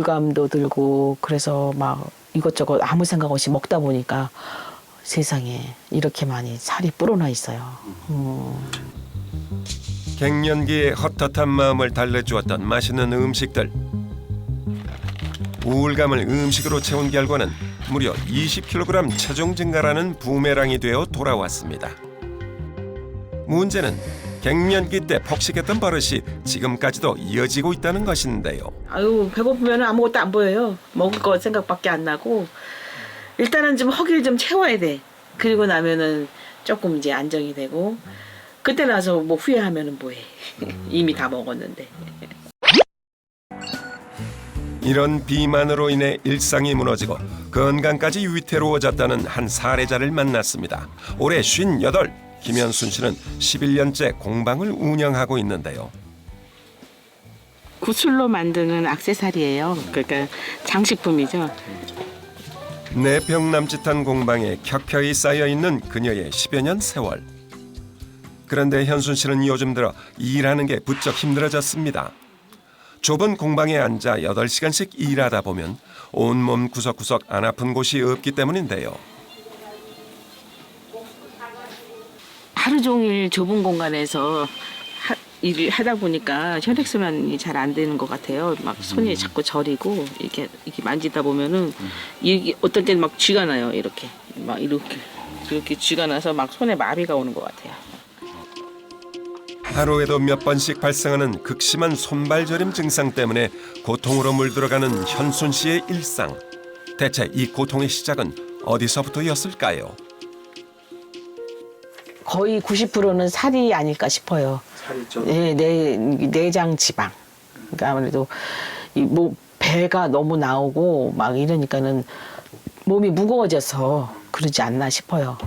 우울감도 들고 그래서 막 이것저것 아무 생각 없이 먹다 보니까 세상에 이렇게 많이 살이 불어나 있어요. 갱년기의 헛헛한 마음을 달래주었던 맛있는 음식들. 우울감을 음식으로 채운 결과는 무려 20kg 체중 증가라는 부메랑이 되어 돌아왔습니다. 문제는 갱년기 때 폭식했던 버릇이 지금까지도 이어지고 있다는 것인데요. 아유, 배고프면 아무것도 안 보여요. 먹을 거 생각밖에 안 나고 일단은 좀 허기를 좀 채워야 돼. 그리고 나면은 조금 이제 안정이 되고 그때 나서 뭐 후회하면은 뭐해. 이미 다 먹었는데. 이런 비만으로 인해 일상이 무너지고 건강까지 위태로워졌다는 한 사례자를 만났습니다. 올해 58, 김현순 씨는 11년째 공방을 운영하고 있는데요. 구슬로 만드는 액세서리예요. 그러니까 장식품이죠. 4평 남짓한 공방에 켜켜이 쌓여있는 그녀의 10여 년 세월. 그런데 현순 씨는 요즘 들어 일하는 게 부쩍 힘들어졌습니다. 좁은 공방에 앉아 8시간씩 일하다 보면 온몸 구석구석 안 아픈 곳이 없기 때문인데요. 하루 종일 좁은 공간에서 일을 하다 보니까 혈액순환이 잘 안 되는 것 같아요. 막 손이 자꾸 저리고 이렇게 만지다 보면은 이게 어떨 때는 막 쥐가 나요. 이렇게 막 이렇게 쥐가 나서 막 손에 마비가 오는 것 같아요. 하루에도 몇 번씩 발생하는 극심한 손발 저림 증상 때문에 고통으로 물들어가는 현순 씨의 일상. 대체 이 고통의 시작은 어디서부터였을까요? 거의 90%는 살이 아닐까 싶어요. 살이죠? 네, 내장 지방. 그러니까 아무래도 뭐 배가 너무 나오고 막 이러니까는 몸이 무거워져서 그러지 않나 싶어요.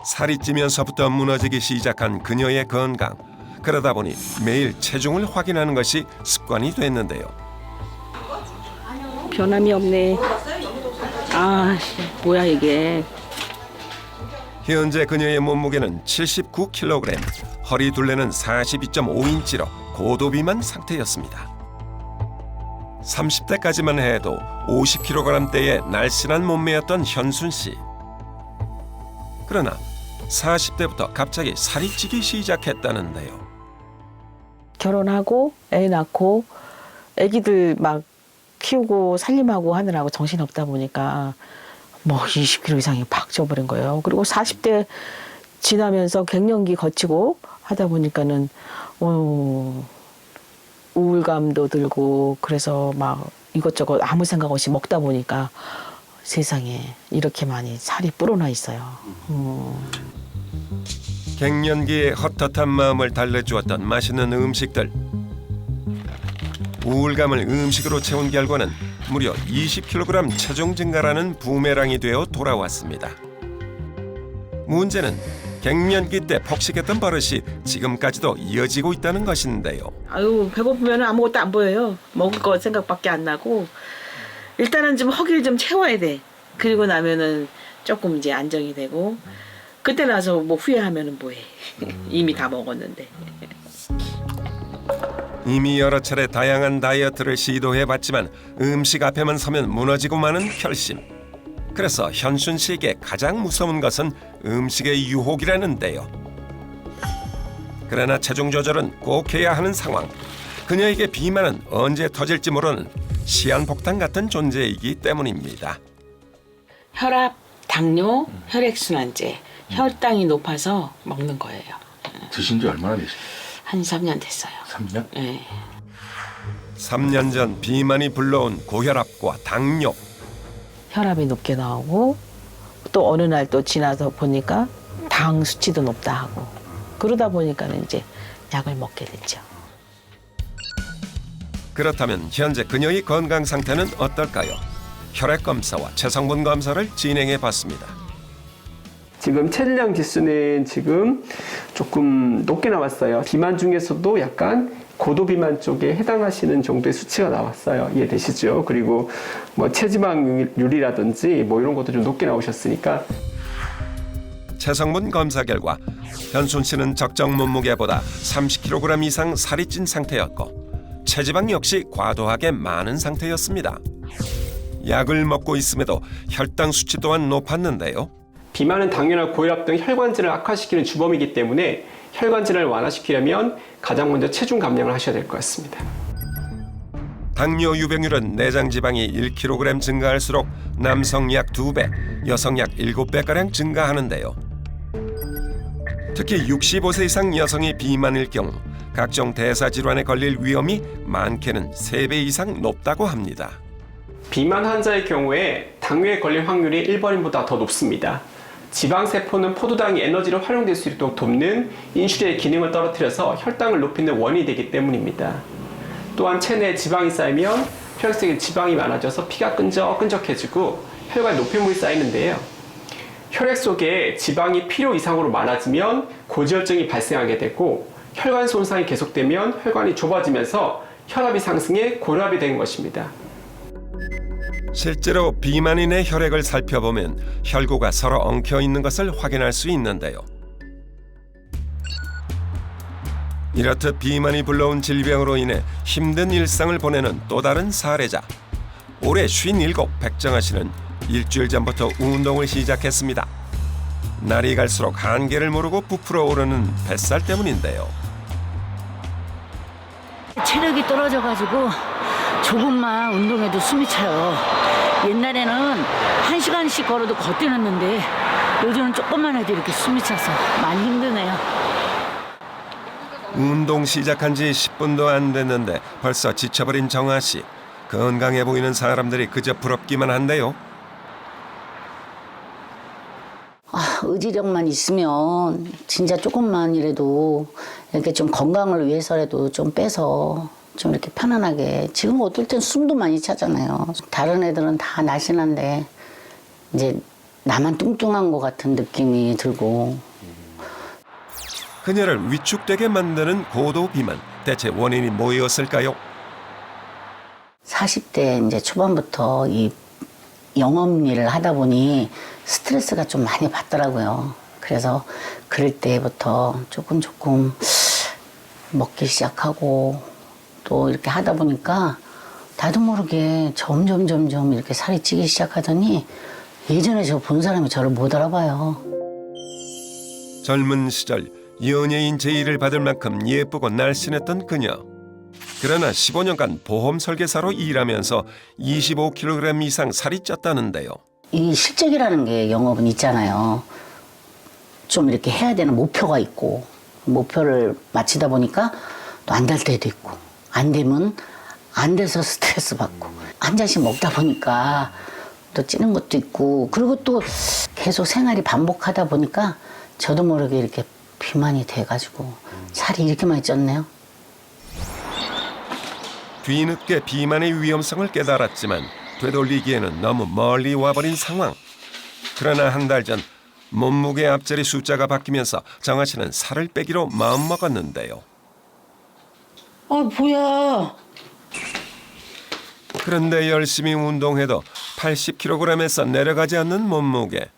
살이 찌면서부터 무너지기 시작한 그녀의 건강. 그러다 보니 매일 체중을 확인하는 것이 습관이 됐는데요. 변함이 없네. 아, 뭐야 이게. 현재 그녀의 몸무게는 79kg, 허리 둘레는 42.5인치로 고도비만 상태였습니다. 30대까지만 해도 50kg대의 날씬한 몸매였던 현순 씨. 그러나 40대부터 갑자기 살이 찌기 시작했다는데요. 결혼하고 애 낳고 애기들 막 키우고 살림하고 하느라고 정신 없다 보니까 뭐 20kg 이상이 팍 쪄버린 거예요. 그리고 40대 지나면서 갱년기 거치고 하다 보니까는 우울감도 들고 그래서 막 이것저것 아무 생각 없이 먹다 보니까 세상에 이렇게 많이 살이 불어나 있어요. 갱년기의 헛헛한 마음을 달래주었던 맛있는 음식들. 우울감을 음식으로 채운 결과는 무려 20kg 체중 증가라는 부메랑이 되어 돌아왔습니다. 문제는 갱년기 때 폭식했던 버릇이 지금까지도 이어지고 있다는 것인데요. 아유, 배고프면 아무것도 안 보여요. 먹을 거 생각밖에 안 나고 일단은 좀 허기를 좀 채워야 돼. 그리고 나면은 조금 이제 안정이 되고 그때 나서 뭐 후회하면은 뭐해. 이미 다 먹었는데. 이미 여러 차례 다양한 다이어트를 시도해봤지만 음식 앞에만 서면 무너지고 마는 결심. 그래서 현순 씨에게 가장 무서운 것은 음식의 유혹이라는데요. 그러나 체중 조절은 꼭 해야 하는 상황. 그녀에게 비만은 언제 터질지 모르는 시한폭탄 같은 존재이기 때문입니다. 혈압, 당뇨, 혈액순환제, 혈당이 높아서 먹는 거예요. 드신 지 얼마나 되셨어요? 한 3년 됐어요. 3년? 네. 3년 전 비만이 불러온 고혈압과 당뇨. 혈압이 높게 나오고 또 어느 날 또 지나서 보니까 당 수치도 높다 하고 그러다 보니까는 이제 약을 먹게 됐죠. 그렇다면 현재 그녀의 건강 상태는 어떨까요? 혈액 검사와 체성분 검사를 진행해 봤습니다. 지금 체질량 지수는 지금 조금 높게 나왔어요. 비만 중에서도 약간 고도 비만 쪽에 해당하시는 정도의 수치가 나왔어요. 이해되시죠? 그리고 뭐 체지방률이라든지 뭐 이런 것도 좀 높게 나오셨으니까. 체성분 검사 결과 현순 씨는 적정 몸무게보다 30kg 이상 살이 찐 상태였고 체지방 역시 과도하게 많은 상태였습니다. 약을 먹고 있음에도 혈당 수치 또한 높았는데요. 비만은 당뇨나 고혈압 등 혈관질을 악화시키는 주범이기 때문에 혈관질을 완화시키려면 가장 먼저 체중 감량을 하셔야 될 것 같습니다. 당뇨 유병률은 내장 지방이 1kg 증가할수록 남성 약 2배, 여성 약 7배가량 증가하는데요. 특히 65세 이상 여성이 비만일 경우 각종 대사질환에 걸릴 위험이 많게는 3배 이상 높다고 합니다. 비만 환자의 경우에 당뇨에 걸릴 확률이 일반인보다 더 높습니다. 지방세포는 포도당이 에너지로 활용될 수 있도록 돕는 인슐린의 기능을 떨어뜨려서 혈당을 높이는 원인이 되기 때문입니다. 또한 체내에 지방이 쌓이면 혈액 속에 지방이 많아져서 피가 끈적끈적해지고 혈관에 노폐물이 쌓이는데요. 혈액 속에 지방이 필요 이상으로 많아지면 고지혈증이 발생하게 되고 혈관 손상이 계속되면 혈관이 좁아지면서 혈압이 상승해 고혈압이 되는 것입니다. 실제로 비만인의 혈액을 살펴보면 혈구가 서로 엉켜 있는 것을 확인할 수 있는데요. 이렇듯 비만이 불러온 질병으로 인해 힘든 일상을 보내는 또 다른 사례자. 올해 57 백정아 씨는 일주일 전부터 운동을 시작했습니다. 날이 갈수록 한계를 모르고 부풀어 오르는 뱃살 때문인데요. 체력이 떨어져가지고 조금만 운동해도 숨이 차요. 옛날에는 1시간씩 걸어도 걷뛰었는데 요즘은 조금만 해도 이렇게 숨이 차서 많이 힘드네요. 운동 시작한 지 10분도 안 됐는데 벌써 지쳐버린 정아 씨. 건강해 보이는 사람들이 그저 부럽기만 한데요. 의지력만 있으면 진짜 조금만이라도 이렇게 좀 건강을 위해서라도 좀 빼서 좀 이렇게 편안하게. 지금 어떨 땐 숨도 많이 차잖아요. 다른 애들은 다 날씬한데 이제 나만 뚱뚱한 것 같은 느낌이 들고. 그녀를 위축되게 만드는 고도 비만. 대체 원인이 뭐였을까요? 40대 이제 초반부터 이 영업 일을 하다 보니 스트레스가 좀 많이 받더라고요. 그래서 그럴 때부터 조금 먹기 시작하고 또 이렇게 하다 보니까 나도 모르게 점점 이렇게 살이 찌기 시작하더니 예전에 저 본 사람이 저를 못 알아봐요. 젊은 시절 연예인 제의를 받을 만큼 예쁘고 날씬했던 그녀. 그러나 15년간 보험 설계사로 일하면서 25kg 이상 살이 쪘다는데요. 이 실적이라는 게 영업은 있잖아요. 좀 이렇게 해야 되는 목표가 있고 목표를 마치다 보니까 또 안 될 때도 있고 안 되면 안 돼서 스트레스 받고 한 잔씩 먹다 보니까 또 찌는 것도 있고 그리고 또 계속 생활이 반복하다 보니까 저도 모르게 이렇게 비만이 돼가지고 살이 이렇게 많이 쪘네요. 뒤늦게 비만의 위험성을 깨달았지만 되돌리기에는 너무 멀리 와버린 상황. 그러나 한 달 전 몸무게 앞자리 숫자가 바뀌면서 정아 씨는 살을 빼기로 마음먹었는데요. 뭐야. 그런데 열심히 운동해도 80kg에서 내려가지 않는 몸무게.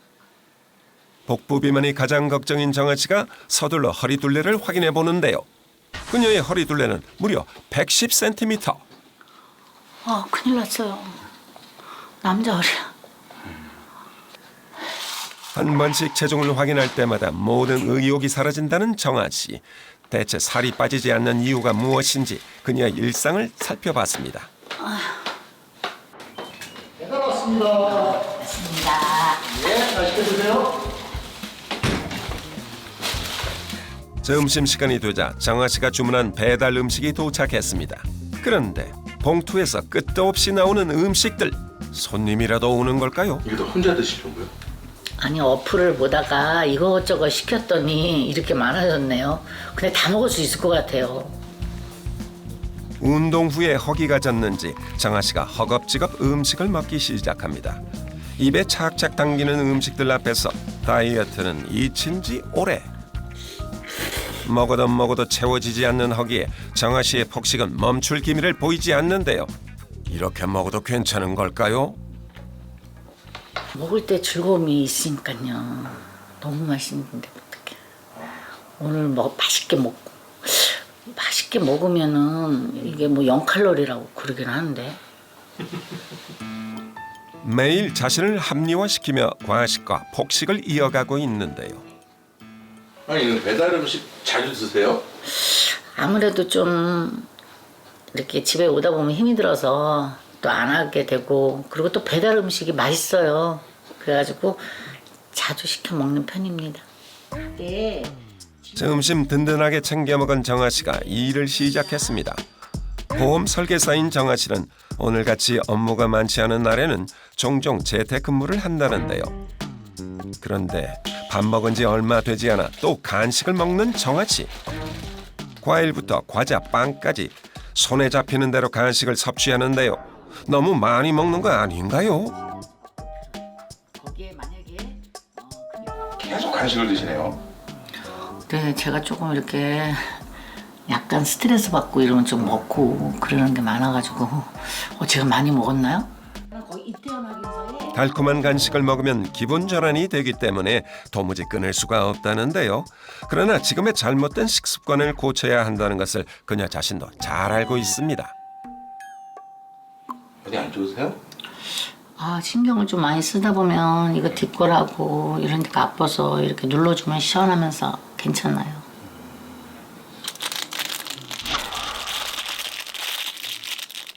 복부 비만이 가장 걱정인 정아 씨가 서둘러 허리 둘레를 확인해 보는데요. 그녀의 허리 둘레는 무려 110cm. 큰일 났어요. 남자 허리야. 한 번씩 체중을 확인할 때마다 모든 의욕이 사라진다는 정아 씨. 대체 살이 빠지지 않는 이유가 무엇인지 그녀의 일상을 살펴봤습니다. 배달 왔습니다. 맞습니다. 예, 맛있게 드세요. 점심시간이 되자 정아 씨가 주문한 배달 음식이 도착했습니다. 그런데 봉투에서 끝도 없이 나오는 음식들. 손님이라도 오는 걸까요? 이거 다 혼자 드시려고요? 아니 어플을 보다가 이것저것 시켰더니 이렇게 많아졌네요. 근데 다 먹을 수 있을 것 같아요. 운동 후에 허기가 졌는지 정아 씨가 허겁지겁 음식을 먹기 시작합니다. 입에 착착 당기는 음식들 앞에서 다이어트는 잊힌 지 오래. 먹어도 채워지지 않는 허기에 정아 씨의 폭식은 멈출 기미를 보이지 않는데요. 이렇게 먹어도 괜찮은 걸까요? 먹을 때 즐거움이 있으니까요. 너무 맛있는데 어떡해. 오늘 맛있게 먹고 맛있게 먹으면은 이게 뭐 0칼로리라고 그러긴 하는데. 매일 자신을 합리화시키며 과식과 폭식을 이어가고 있는데요. 아니 배달 음식 자주 드세요? 아무래도 좀 이렇게 집에 오다 보면 힘이 들어서 또 안 하게 되고, 그리고 또 배달 음식이 맛있어요. 그래가지고 자주 시켜 먹는 편입니다. 네. 점심 든든하게 챙겨 먹은 정아 씨가 일을 시작했습니다. 보험 설계사인 정아 씨는 오늘같이 업무가 많지 않은 날에는 종종 재택근무를 한다는데요. 그런데 밥 먹은 지 얼마 되지 않아 또 간식을 먹는 정아 씨. 과일부터 과자, 빵까지 손에 잡히는 대로 간식을 섭취하는데요. 너무 많이 먹는 거 아닌가요? 거기에 만약에 계속 간식을 드시네요. 네, 제가 조금 이렇게 약간 스트레스 받고 이러면 좀 먹고 그러는 게 많아가지고 제가 많이 먹었나요? 거의 이태원하기 사이에 달콤한 간식을 먹으면 기분 전환이 되기 때문에 도무지 끊을 수가 없다는데요. 그러나 지금의 잘못된 식습관을 고쳐야 한다는 것을 그녀 자신도 잘 알고 있습니다. 어디 안 좋으세요? 신경을 좀 많이 쓰다 보면 이거 뒷골하고 이런 데가 아파서 이렇게 눌러주면 시원하면서 괜찮아요.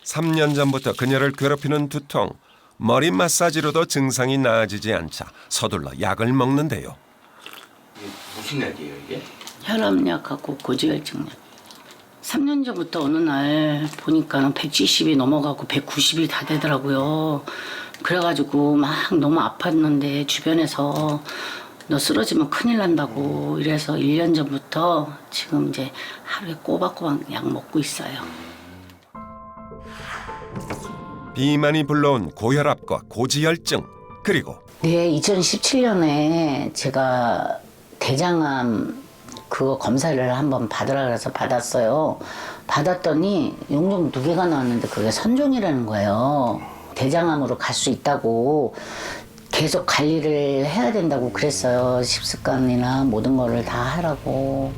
삼 년 전부터 그녀를 괴롭히는 두통. 머리 마사지로도 증상이 나아지지 않자 서둘러 약을 먹는데요. 이게 무슨 약이에요 이게? 혈압약하고 고지혈증약. 3년 전부터 어느 날 보니까 170이 넘어가고 190이 다 되더라고요. 그래가지고 막 너무 아팠는데 주변에서 너 쓰러지면 큰일 난다고 이래서 1년 전부터 지금 이제 하루에 꼬박꼬박 약 먹고 있어요. 비만이 불러온 고혈압과 고지혈증 그리고 네, 2017년에 제가 대장암 그거 검사를 한번 받으라 그래서 받았어요. 받았더니 용종 2개가 나왔는데 그게 선종이라는 거예요. 대장암으로 갈 수 있다고 계속 관리를 해야 된다고 그랬어요. 식습관이나 모든 거를 다 하라고.